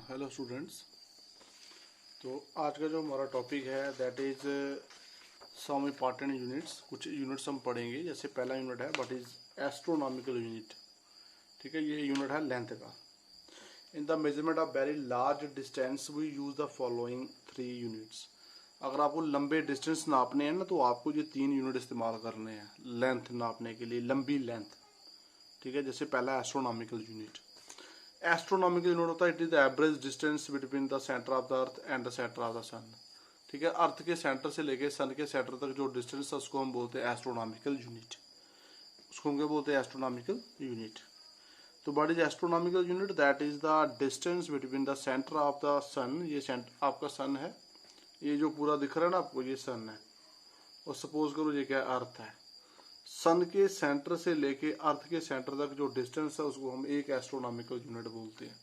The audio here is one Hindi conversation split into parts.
Hello students. तो आज का जो हमारा टॉपिक है that is some important units. कुछ यूनिट्स हम पढ़ेंगे। जैसे पहला यूनिट है व्हाट इज़ एस्ट्रोनॉमिकल यूनिट। ठीक है, ये यूनिट है लेंथ का। In the measurement of very large distance we use the following 3 units. अगर आपको लंबे डिस्टेंस नापने हैं ना तो आपको ये 3 यूनिट इस्तेमाल करने हैं लेंथ नापने के लिए, लंबी लेंथ। ठीक है, जैसे पहला एस्ट्रोनॉमिकल यूनिट। एस्ट्रोनॉमिकल यूनिट होता है it is the average distance between the centre of the earth and the centre of the sun. ठीक है, अर्थ के सेंटर से लेके सन के सेंटर तक जो डिस्टेंस है उसको हम बोलते हैं एस्ट्रोनॉमिकल यूनिट। उसको हम क्या बोलते हैं? Astronomical unit. तो what is astronomical unit? That is the distance between the centre of the sun. ये सेंटर आपका सन है, ये जो पूरा दिख रहा है ना आपको, ये सन है। और सपोज करो ये क्या अर्थ है। सन के सेंटर से लेके अर्थ के सेंटर तक जो डिस्टेंस है उसको हम एक एस्ट्रोनॉमिकल यूनिट बोलते हैं।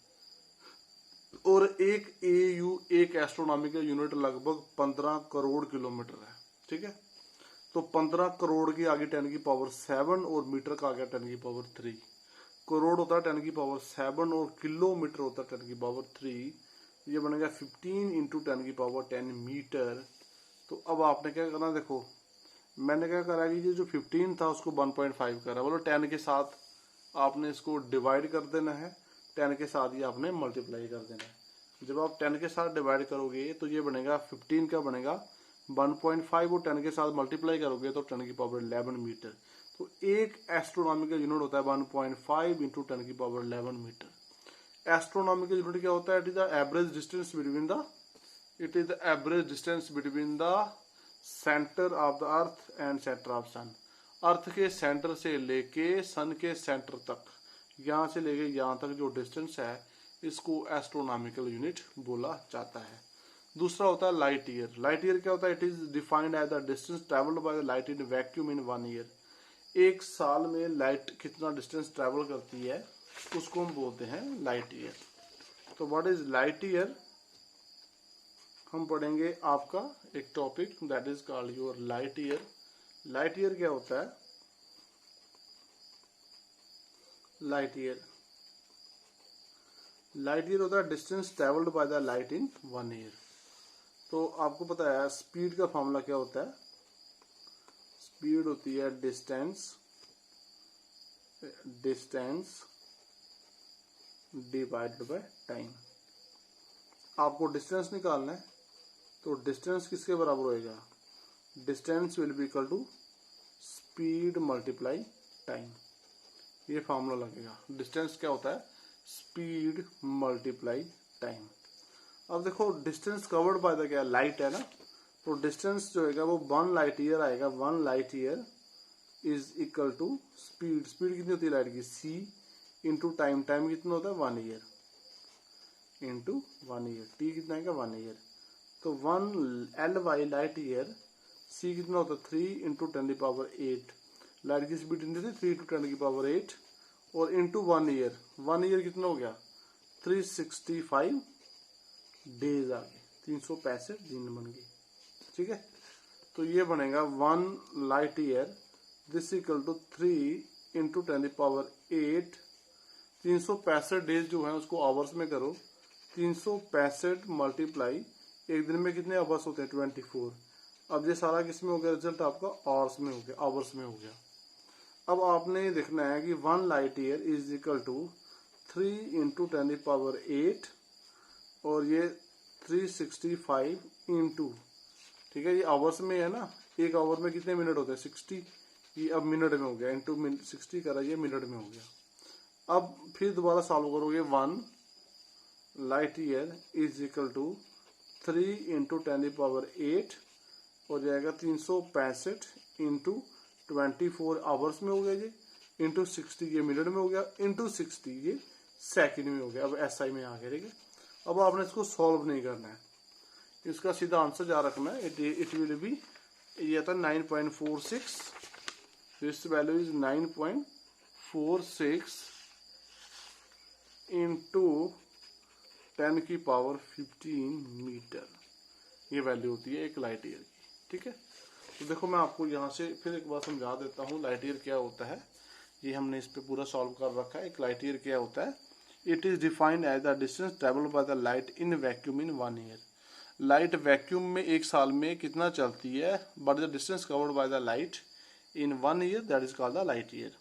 और एक एस्ट्रोनॉमिकल यूनिट लगभग 15 करोड़ किलोमीटर है। ठीक है, तो 15 करोड़ की आगे 10 की पावर 7 और मीटर का आगे 10 की पावर 3। करोड़ होता है 10 की पावर 7 और किलोमीटर होता है 10 की पावर 3। ये बनेगा 15 इंटू 10 की पावर 10 मीटर। तो अब आपने क्या करना, देखो मैंने क्या करा कि ये जो 15 था उसको 1.5 करा, बोलो 10 के साथ आपने इसको डिवाइड कर देना है, 10 के साथ ही आपने मल्टीप्लाई कर देना है। जब आप 10 के साथ डिवाइड करोगे तो ये बनेगा 15 का बनेगा 1.5 और 10 के साथ मल्टीप्लाई करोगे तो 10 की पावर 11 मीटर। तो एक एस्ट्रोनॉमिकल यूनिट होता है 1.5 इंटू 10 की पावर 11 मीटर। एस्ट्रोनॉमिकल यूनिट क्या होता है? It is the average distance between the centre of the earth and centre of sun. Earth के सेंटर से लेके सन के सेंटर तक, यहां से लेके यहां तक जो डिस्टेंस है इसको एस्ट्रोनॉमिकल यूनिट बोला जाता है। दूसरा होता है लाइट ईयर। लाइट ईयर क्या होता है? It is defined as the distance travelled by the light in vacuum in 1 year. एक साल में लाइट कितना डिस्टेंस ट्रेवल करती है उसको हम बोलते हैं लाइट ईयर। तो व्हाट इज लाइट ईयर? हम पढ़ेंगे आपका एक topic that is called your light year. Light year क्या होता है? लाइट ईयर होता है distance travelled by the light in 1 year. तो आपको पता है स्पीड का फॉर्मूला क्या होता है? स्पीड होती है डिस्टेंस डिवाइडेड बाय टाइम। आपको डिस्टेंस निकालना है तो डिस्टेंस किसके बराबर होएगा? Distance will be equal to speed multiply time. ये फॉर्मूला लगेगा। डिस्टेंस क्या होता है? Speed multiply time. अब देखो डिस्टेंस कवर्ड बाय द क्या लाइट है ना, तो डिस्टेंस जो है वो 1 लाइट ईयर आएगा। 1 light year is equal to speed. Speed कितनी होती है लाइट की? c into time. टाइम कितना होता है? 1 ईयर इंटू 1 ईयर। t कितना आएगा? 1 ईयर। तो 1 एल वाई लाइट ईयर, सी कितना होता है? 3 इंटू 10 की पावर 8। लाइट की स्पीड कितनी थी? 3 इंटू 10 की पावर 8 और इंटू 1 ईयर। 1 ईयर कितना हो गया? 365 डेज आ गए, 365 दिन बन गए। ठीक है, तो ये बनेगा 1 light year this equal to 3 into 10 की पावर 8। 365 डेज जो है उसको आवर्स में करो। 365 मल्टीप्लाई, एक दिन में कितने आवर्स होते हैं? 24। अब ये सारा किस में हो गया? रिजल्ट आपका आवर्स में हो गया, आवर्स में हो गया। अब आपने देखना है कि 1 light year is equal to 3 into 10 की पावर 8 और ये 365 इंटू, ठीक है, ये आवर्स में है ना। एक आवर में कितने मिनट होते हैं? 60। ये अब मिनट में हो गया, इंटू 60 करा, ये मिनट में हो गया। अब फिर दोबारा सॉल्व करोगे। 1 light year is equal to 3 into 10 की पावर 8 हो जाएगा 365 इंटू 24 आवर्स में हो गया जी, इंटू 60 ये मिनट में हो गया, इंटू 60 ये सेकंड में हो गया। अब एसआई में आ गया। ठीक है, अब आपने इसको सॉल्व नहीं करना है, इसका सीधा आंसर जा रखना है। इट विल बी, ये था 9.46। दिस वैल्यू इज 9.46 इंटू 10 की पावर 15 मीटर। ये वैल्यू होती है एक लाइट ईयर की। ठीक है, तो देखो मैं आपको यहाँ से फिर एक बार समझा देता हूँ लाइट ईयर क्या होता है। ये हमने इस पे पूरा सॉल्व कर रखा है। एक लाइट ईयर क्या होता है? It is defined as the distance travel by the light in vacuum in 1 year. Light vacuum में एक साल में कितना चलती है, but the distance covered by the light in 1 year that is called the light year.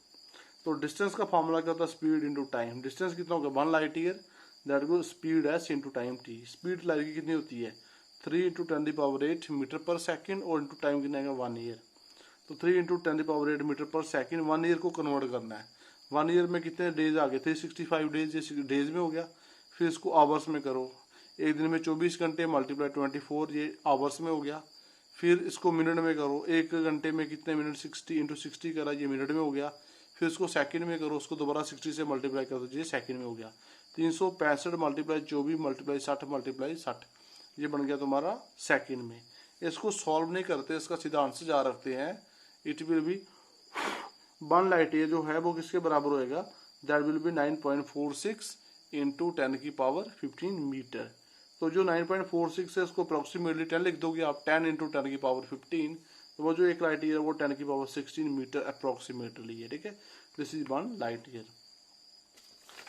तो डिस्टेंस का फॉर्मूला क्या होता है, स्पीड इंटू टाइम। डिस्टेंस कितना होगा 1 लाइट ईयर, दैट को speed S into time T. Speed light की कितनी होती है 3 इंटू 10⁸ मीटर पर सेकेंड, और इंटू टाइम कितना है 1 ईयर। तो 3 इंटू 10⁸ मीटर पर सेकेंड 1 ईयर को कन्वर्ट करना है। 1 ईयर में कितने डेज आ गए 365 डेज, ये डेज में हो गया। फिर इसको आवर्स में करो, एक दिन में 24 घंटे मल्टीप्लाई 24, ये आवर्स में हो गया। फिर इसको मिनट में करो, एक घंटे में कितने मिनट 60 इंटू 60 करा, ये मिनट में हो गया। फिर इसको सेकंड में करो, उसको दोबारा 60 से मल्टीप्लाई कर दो, ये सेकंड में हो गया। 365 मल्टीप्लाई 24 मल्टीप्लाई 60 मल्टीप्लाई 60, ये बन गया तुम्हारा सेकंड में। इसको सॉल्व नहीं करते, इसका सीधा आंसर जा रखते हैं। It will be 1 light year जो है वो किसके बराबर होएगा, that will be 9.46 into 10⁻15 metre. तो जो 9.46 है उसको अप्रोक्सीमेटली 10 लिख दोगे आप, 10 इंटू 10⁻15, तो वो जो एक लाइट ईयर है वो 10⁻16 मीटर अप्रोक्सीमेटली है। ठीक है, दिस इज 1 लाइट ईयर।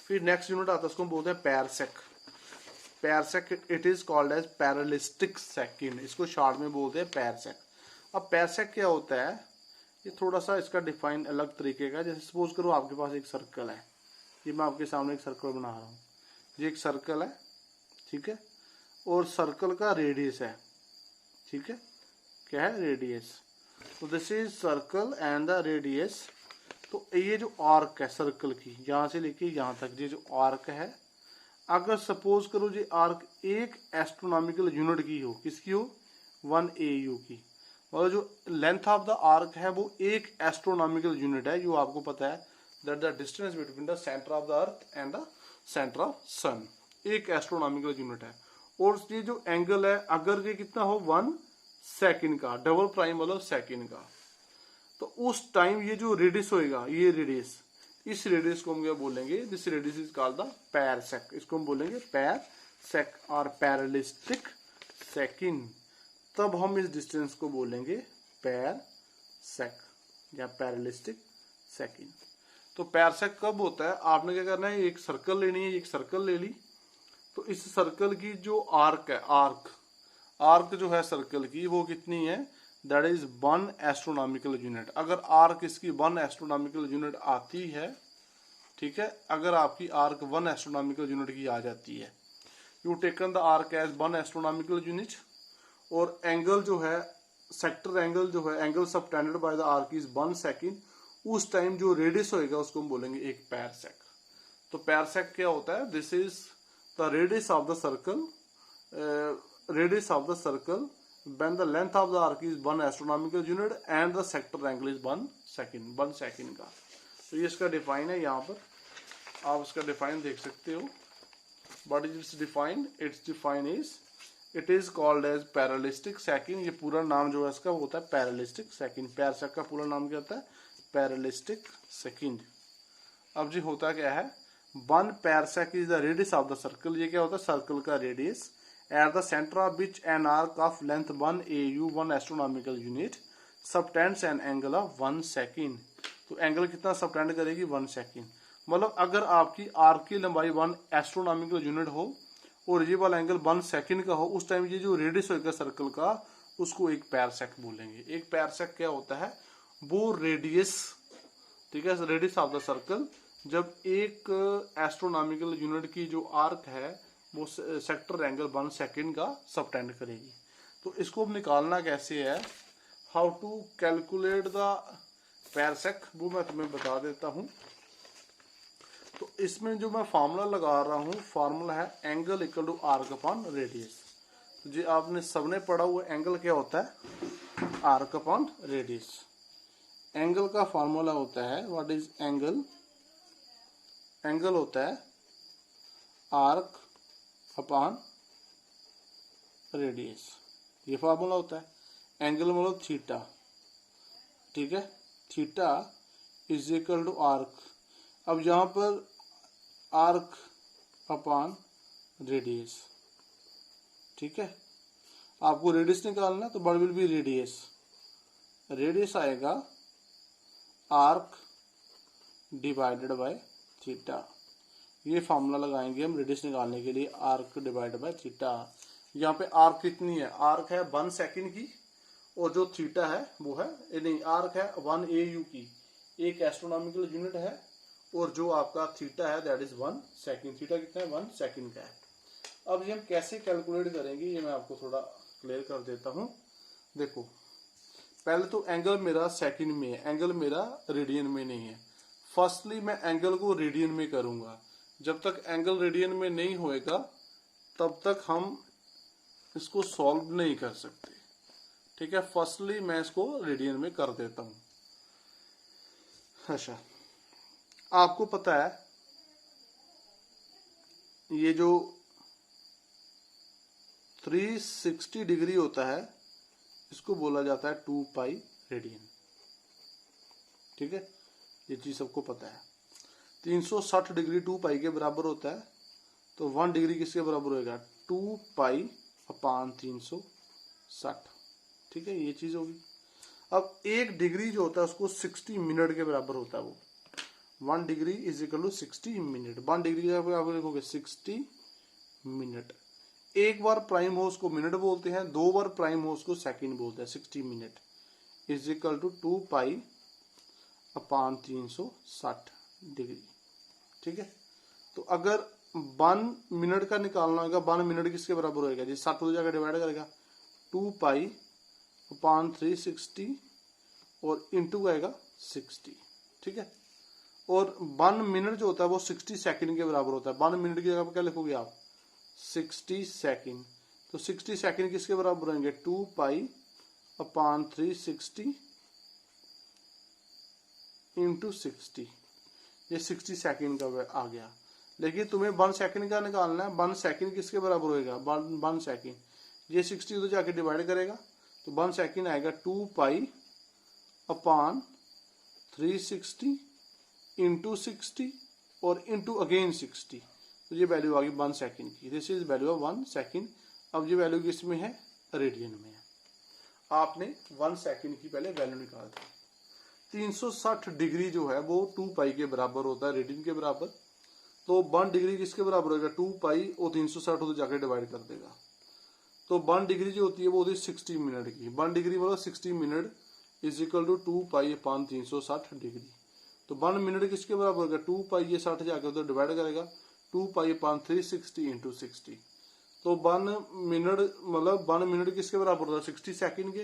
फिर नेक्स्ट यूनिट आता है, उसको बोलते हैं parsec. Parsec it is called as parallactic second, इसको शॉर्ट में बोलते हैं पैरसेक। अब पैरसेक क्या होता है, ये थोड़ा सा इसका डिफाइन अलग तरीके का। जैसे सपोज करो आपके पास एक सर्कल है, ये मैं आपके सामने एक सर्कल बना रहा हूँ, ये एक सर्कल है, ठीक है, और सर्कल का रेडियस है, ठीक है, क्या है रेडियस। तो this is circle and the radius. तो ये जो आर्क है सर्कल की, यहाँ से लेके यहाँ तक ये जो आर्क है, अगर सपोज करो ये आर्क एक एस्ट्रोनॉमिकल यूनिट की हो, किसकी हो 1 AU की, और जो लेंथ ऑफ द आर्क है वो एक एस्ट्रोनॉमिकल यूनिट है, जो आपको पता है that the distance between the centre of the earth and the centre of sun, एक एस्ट्रोनॉमिकल यूनिट है। और ये जो एंगल है अगर ये कितना हो 1 सेकंड का, डबल प्राइम मतलब सेकंड का, तो उस टाइम ये जो रेडियस होएगा, ये रेडियस, इस रेडियस को हम क्या बोलेंगे, this radius is called the parsec. इसको हम बोलेंगे पैरसेक और पैरेलिस्टिक सेकंड। तब हम इस डिस्टेंस को बोलेंगे पैरसेक या पैरेलिस्टिक सेकंड। तो पैरसेक कब होता है, आपने क्या करना है, एक सर्कल लेनी है, एक सर्कल ले ली, तो इस सर्कल की जो आर्क है, आर्क जो है सर्कल की वो कितनी है, दैट इज 1 एस्ट्रोनॉमिकल यूनिट। अगर आर्क इसकी 1 एस्ट्रोनॉमिकल यूनिट आती है, ठीक है, अगर आपकी आर्क 1 एस्ट्रोनॉमिकल यूनिट की आ जाती है, you taken the arc as 1 astronomical unit, और एंगल जो है सेक्टर एंगल जो है, angle subtended by the arc is 1 second, उस टाइम जो रेडियस होएगा उसको हम बोलेंगे एक पैरसेक। तो पैरसेक क्या होता है, this is the radius of the circle, radius of the circle when the length of the arc is 1 astronomical unit and the sector angle is 1 second का। तो ये इसका डिफाइन है, यहाँ पर आप इसका डिफाइन देख सकते हो। But it's define is it is called as parallactic second. ये पूरा नाम जो है इसका वो होता है पैरेलिस्टिक सेकंड। पैरसेक का पूरा नाम क्या होता है, पैरेलिस्टिक सेकंड। अब जी होता क्या है, 1 parsec is the radius of the circle. ये क्या होता है, सर्कल का radius, at the center of which an arc of length 1 AU 1 astronomical unit subtends an angle of 1 second। तो एंगल कितना सबटेंड करेगी 1 सेकंड। मतलब अगर आपकी आर्क की लंबाई 1 एस्ट्रोनॉमिकल यूनिट हो और ये वाला एंगल 1 सेकंड का हो, उस टाइम ये जो रेडियस होगा सर्कल का उसको एक पैरसेक बोलेंगे। एक पैरसेक क्या होता है, वो रेडियस, ठीक है, रेडियस ऑफ द सर्कल, जब एक एस्ट्रोनॉमिकल यूनिट की जो आर्क है वो सेक्टर एंगल 1 सेकंड का सबटेंड करेगी। तो इसको निकालना कैसे है, हाउ टू कैलकुलेट द पैरसेक, वो मैं तुम्हें बता देता हूं। तो इसमें जो मैं फार्मूला लगा रहा हूं, फार्मूला है angle equal to arc upon radius. तो जी आपने सबने पढ़ा हुआ एंगल क्या होता है, आर्क अपॉन रेडियस। एंगल का फार्मूला होता है, व्हाट इज एंगल, एंगल होता है आर्क अपॉन रेडियस, ये फार्मूला होता है। एंगल मतलब थीटा, ठीक है, theta is equal to arc. अब यहां पर आर्क अपॉन रेडियस, ठीक है, आपको रेडियस निकालना है तो but will be radius, radius आएगा आर्क डिवाइडेड बाय थीटा। ये फार्मूला लगाएंगे हम रेडियस निकालने के लिए, आर्क डिवाइड बाय थीटा। यहाँ पे आर्क कितनी है, आर्क है 1 सेकंड की, और जो थीटा है वो है नहीं, आर्क है 1 AU की, एक एस्ट्रोनॉमिकल यूनिट है, और जो आपका थीटा है दैट इज 1 सेकंड। थीटा कितना है, 1 सेकंड का है। अब ये हम कैसे कैलकुलेट करेंगे ये मैं आपको थोड़ा क्लियर कर देता हूं। देखो पहले तो एंगल मेरा सेकंड में है, एंगल मेरा रेडियन में नहीं है। फर्स्टली मैं एंगल को रेडियन में करूंगा। जब तक एंगल रेडियन में नहीं होएगा तब तक हम इसको सॉल्व नहीं कर सकते, ठीक है। फर्स्टली मैं इसको रेडियन में कर देता हूं। अच्छा, आपको पता है ये जो 360 डिग्री होता है इसको बोला जाता है 2 पाई रेडियन, ठीक है। ये चीज सबको पता है। 360 डिग्री 2 पाई के बराबर होता है, तो 1 डिग्री किसके बराबर होगा, 2 पाई अपान 360, ठीक है। ये चीज होगी। अब 1 डिग्री जो होता है उसको 60 मिनट के बराबर होता है। वो 1 degree is equal to 60 minute. 1 degree के आप लिखोगे 60 मिनट। एक बार प्राइम हो उसको मिनट बोलते हैं, 2 बार प्राइम हो उसको सेकंड बोलते हैं। 60 minute is equal to 2 pi upon 360 degree, ठीक है। तो अगर 1 मिनट का निकालना होगा, 1 मिनट किसके बराबर होगा जी, 60 हो जाकर डिवाइड करेगा 2 पाई अपान 360 और इंटू आएगा 60, ठीक है। और 1 मिनट जो होता है वो 60 सेकंड के बराबर होता है। 1 मिनट की जगह पर क्या लिखोगे आप, 60 सेकंड। तो 60 सेकंड किसके बराबर होंगे, 2 पाई अपान 360 इंटू 60। ये 60 सेकंड का आ गया। लेकिन तुम्हें 1 सेकंड का निकालना है। 1 सेकंड किसके बराबर होएगा, 1 सेकंड। ये 60 उधर जाके डिवाइड करेगा तो 1 सेकंड आएगा 2 पाई अपान 360 इंटू 60 और इंटू अगेन 60। तो ये वैल्यू आ गई 1 सेकंड की। This is value of 1 second. अब ये वैल्यू किस में है, रेडियन में है। आपने 1 सेकंड की पहले वैल्यू निकाल दी। 360 डिग्री जो है वो 2 पाई के बराबर होता है, रेडियन के बराबर। तो 1 डिग्री किसके बराबर होगा, 2 पाई और 360 उधर जाकर डिवाइड कर देगा। तो 1 डिग्री जो होती है वो होती है 60 मिनट की। 1 डिग्री मतलब 60 minute is equal to 2 pi upon 360 degree. तो 1 मिनट किसके बराबर होगा, 2 पाई, ये 60 जाकर उधर डिवाइड करेगा 2 पाई अपान 360 इंटू 60। तो 1 मिनट मतलब 1 मिनट किसके बराबर होता है, 60 सेकंड के।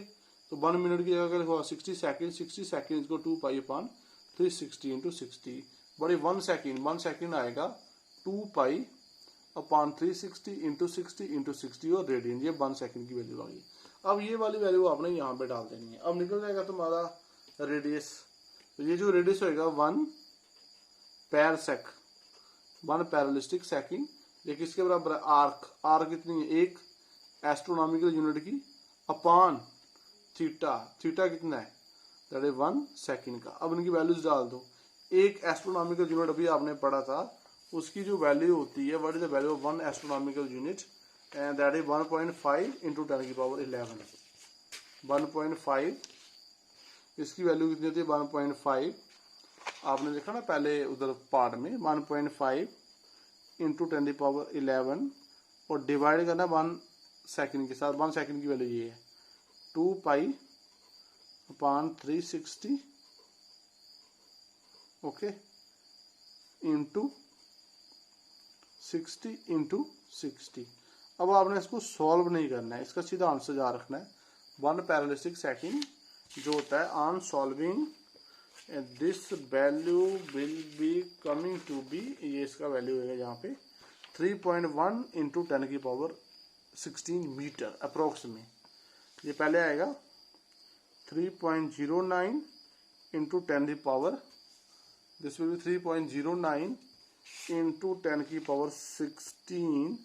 तो 1 मिनट की जगह लिखा 60 सेकंड। 60 सेकंड इसको 2 पाई अपान 360 इंटू 60 बड़ी 1 सेकंड। 1 सेकंड आएगा 2 पाई अपान 360 इंटू 60 और रेडियन। ये 1 सेकंड की वैल्यू आ गई। अब ये वाली वैल्यू आपने यहाँ पे डाल देनी है। अब निकल जाएगा तुम्हारा रेडियस। तो ये जो रेडियस होएगा 1 पैरसेक, 1 पैरालिस्टिक सेकंड। ये किसके बराबर है, आर्क। आर्क कितनी है, एक एस्ट्रोनॉमिकल यूनिट की अपान थीटा। थीटा कितना है, दैट इज 1 सेकंड का। अब इनकी वैल्यूज डाल दो। एक एस्ट्रोनॉमिकल यूनिट अभी आपने पढ़ा था, उसकी जो वैल्यू होती है, what is the value of 1 astronomical unit, and that is 1.5 into 10 की पावर 11। 1.5 इसकी वैल्यू कितनी होती है, 1.5। आपने देखा ना पहले उधर पार्ट में, 1.5 इंटू 10 की पावर 11 और डिवाइड करना 1 सेकंड के साथ। 1 सेकंड की वैल्यू ये है 2 pi upon 360, okay, into 60 into 60। अब आपने इसको सॉल्व नहीं करना है, इसका सीधा आंसर याद रखना है। 1 पैरालिस्टिक सेकंड जो होता है, on solving this value will be coming to be, ये इसका वैल्यू है यहाँ पे 3.1 इंटू 10 की पावर 16 मीटर अप्रोक्स में। ये पहले आएगा 3.09 इंटू 10 की power, this will be 3.09 into 10 की पावर 16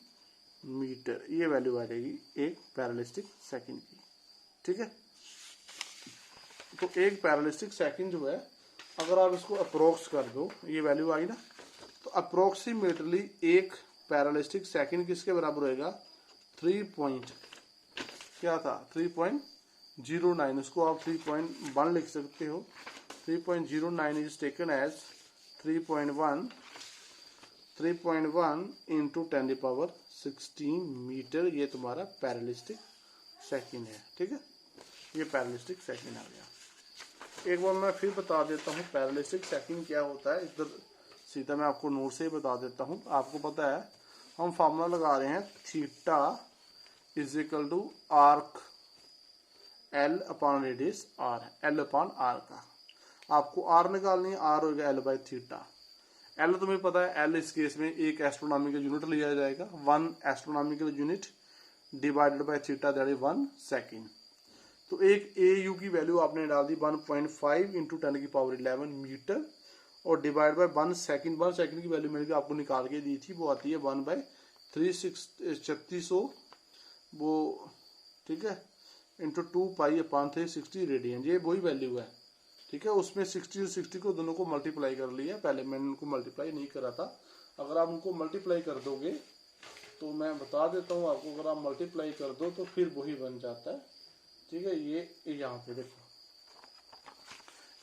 मीटर। ये वैल्यू आ जाएगी एक पैरालिस्टिक सेकंड की, ठीक है। तो एक पैरालिस्टिक सेकंड जो है, अगर आप इसको अप्रोक्स कर दो, ये वैल्यू आई ना, तो अप्रोक्सीमेटली एक पैरालिस्टिक सेकंड किसके बराबर होएगा, 3.09। उसको आप 3.1 लिख सकते हो। 3.09 is taken as 3.1। 3.1 into 10⁻16 metre, ये तुम्हारा पैरेलिस्टिक सेकंड है। ठीक है, ये पैरेलिस्टिक सेकंड आ गया। एक बार मैं फिर बता देता हूँ पैरेलिस्टिक सेकंड क्या होता है। इधर सीधा मैं आपको नोट से ही बता देता हूँ। आपको पता है हम फार्मूला लगा रहे हैं theta is equal to arc L upon radius R, L upon R का आपको आर निकालनी है, आर होगा एल बाई थीटा। एल तुम्हें पता है, एल इस केस में एक एस्ट्रोनॉमिकल यूनिट लिया जाएगा, 1 astronomical unit divided by theta that is 1 second. तो एक ए यू की वैल्यू आपने डाल दी 1.5 इंटू 10⁻11 मीटर और डिवाइड बाय 1 सेकंड। 1 सेकंड की वैल्यू मैंने आपको निकाल के दी थी, वो आती है 1/3600 वो, ठीक है, इंटू 2π/360 रेडियन, ये वही वैल्यू है। ठीक है, उसमें 60 और 60 को दोनों को मल्टीप्लाई कर लिया। पहले मैंने उनको मल्टीप्लाई नहीं करा था। अगर आप उनको मल्टीप्लाई कर दोगे तो मैं बता देता हूँ आपको, अगर आप मल्टीप्लाई कर दो तो फिर वही बन जाता है। ठीक है, ये यहाँ पे देखो,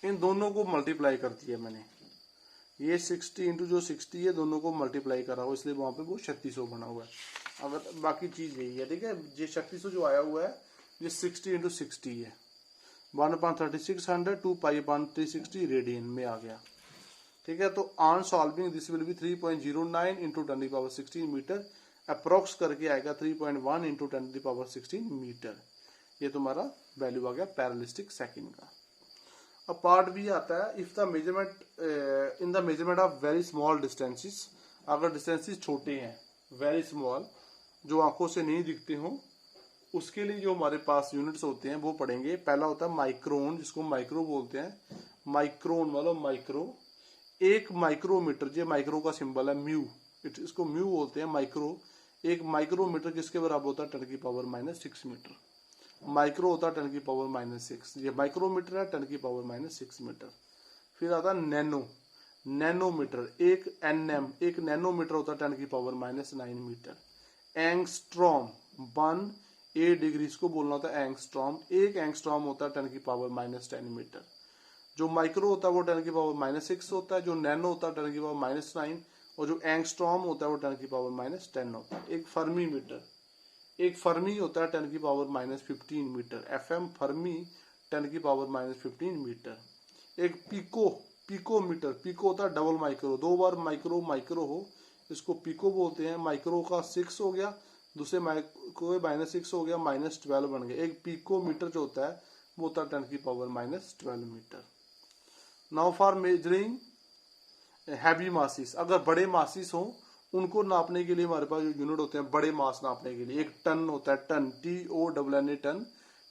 इन दोनों को मल्टीप्लाई कर दिया मैंने, ये 60 इंटू जो 60 है दोनों को मल्टीप्लाई करा हो, इसलिए वहां पे वो 3600 बना हुआ है। अगर बाकी चीज यही है। ठीक है, ये 3600 जो आया हुआ है ये 60 इंटू 60 है, 1/3600 2π/360 रेडियन में आ गया। ठीक है, तो on solving this will be 3.09 into 10⁻16 metre, approx करके आएगा 3.1 इंटू 10⁻16 मीटर। ये तुम्हारा वैल्यू आ गया पैरेलिस्टिक सेकंड का। अब पार्ट भी आता है, if the measurement in the measurement of very small distances, अगर डिस्टेंसेस छोटे हैं वेरी स्मॉल, जो आंखों से नहीं दिखते हो, उसके लिए जो हमारे पास यूनिट्स होते हैं वो पढ़ेंगे। पहला होता है माइक्रोन, जिसको माइक्रो बोलते हैं। माइक्रोन मतलब माइक्रो, एक माइक्रोमीटर, ये माइक्रो का सिंबल है म्यू, इसको म्यू बोलते हैं माइक्रो। एक माइक्रोमीटर किसके बराबर होता है 10⁻6 मीटर। माइक्रो होता है 10⁻6, ये माइक्रोमीटर है 10⁻6 मीटर। फिर आता है नैनो, नैनोमीटर, एक एनएम, एक नैनोमीटर होता है 10⁻9 मीटर। एंगस्ट्रॉम, 1 8 डिग्री, इसको बोलना होता है एंगस्ट्रॉम, एक एंगस्ट्रॉम होता है 10⁻10 मीटर। जो माइक्रो होता है वो 10⁻6 होता है, जो नैनो होता है 10⁻9 और जो एंगस्ट्रॉम होता है वो 10⁻10 होता है। एक फर्मी मीटर, एक फर्मी होता है 10⁻15 मीटर, एफएम फर्मी 10⁻15 मीटर। एक पिको, पिकोमीटर, पिको होता है डबल माइक्रो, 2 बार माइक्रो माइक्रो हो, इसको पिको बोलते हैं। माइक्रो का 6 हो गया, दूसरे माइक्रो -6 हो गया, -12 बन गया। एक पिकोमीटर जो होता है वो होता है 10⁻12 metre. Now for measuring heavy masses, अगर बड़े मासिस हो उनको नापने के लिए हमारे पास जो यूनिट होते हैं बड़े मास नापने के लिए, एक टन होता है, टन, TONNA टन,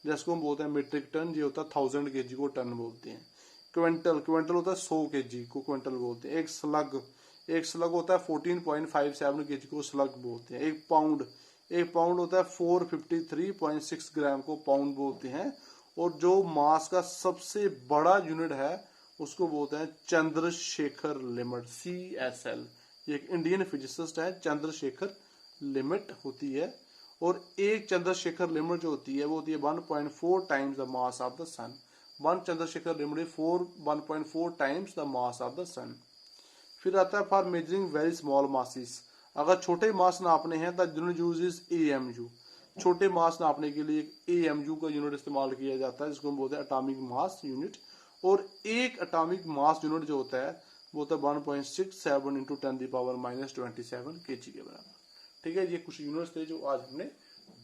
जिसको हम बोलते हैं मीट्रिक टन, ये होता है 1000 kg को टन बोलते हैं। क्विंटल, क्विंटल होता है 100 kg को क्विंटल बोलते हैं। एक स्लग, एक स्लग होता है 14.57 kg को स्लग बोलते हैं। एक पाउंड, एक पाउंड होता है 453.6 ग्राम को पाउंड बोलते हैं। और जो मास का सबसे बड़ा यूनिट है उसको बोलते हैं चंद्रशेखर लिमिट, CSL। ये एक इंडियन फिजिसिस्ट है, चंद्रशेखर लिमिट होती है। और एक चंद्रशेखर लिमिट जो होती है वो होती है 1.4 times the mass of the sun. 1 Chandrasekhar limit 1.4 times the mass of the sun. फिर आता है for measuring very small masses, अगर छोटे मास नापने हैं the unit use is AMU। छोटे मास नापने के लिए AMU का यूनिट इस्तेमाल किया जाता है, जिसको हम बोलते हैं एटॉमिक मास यूनिट। और एक एटॉमिक मास यूनिट जो होता है वो होता है 1.67 इंटू 10⁻27 kg के बराबर। ठीक है, ये कुछ यूनिट्स थे जो आज हमने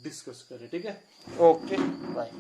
डिस्कस करे। ठीक है, ओके बाय।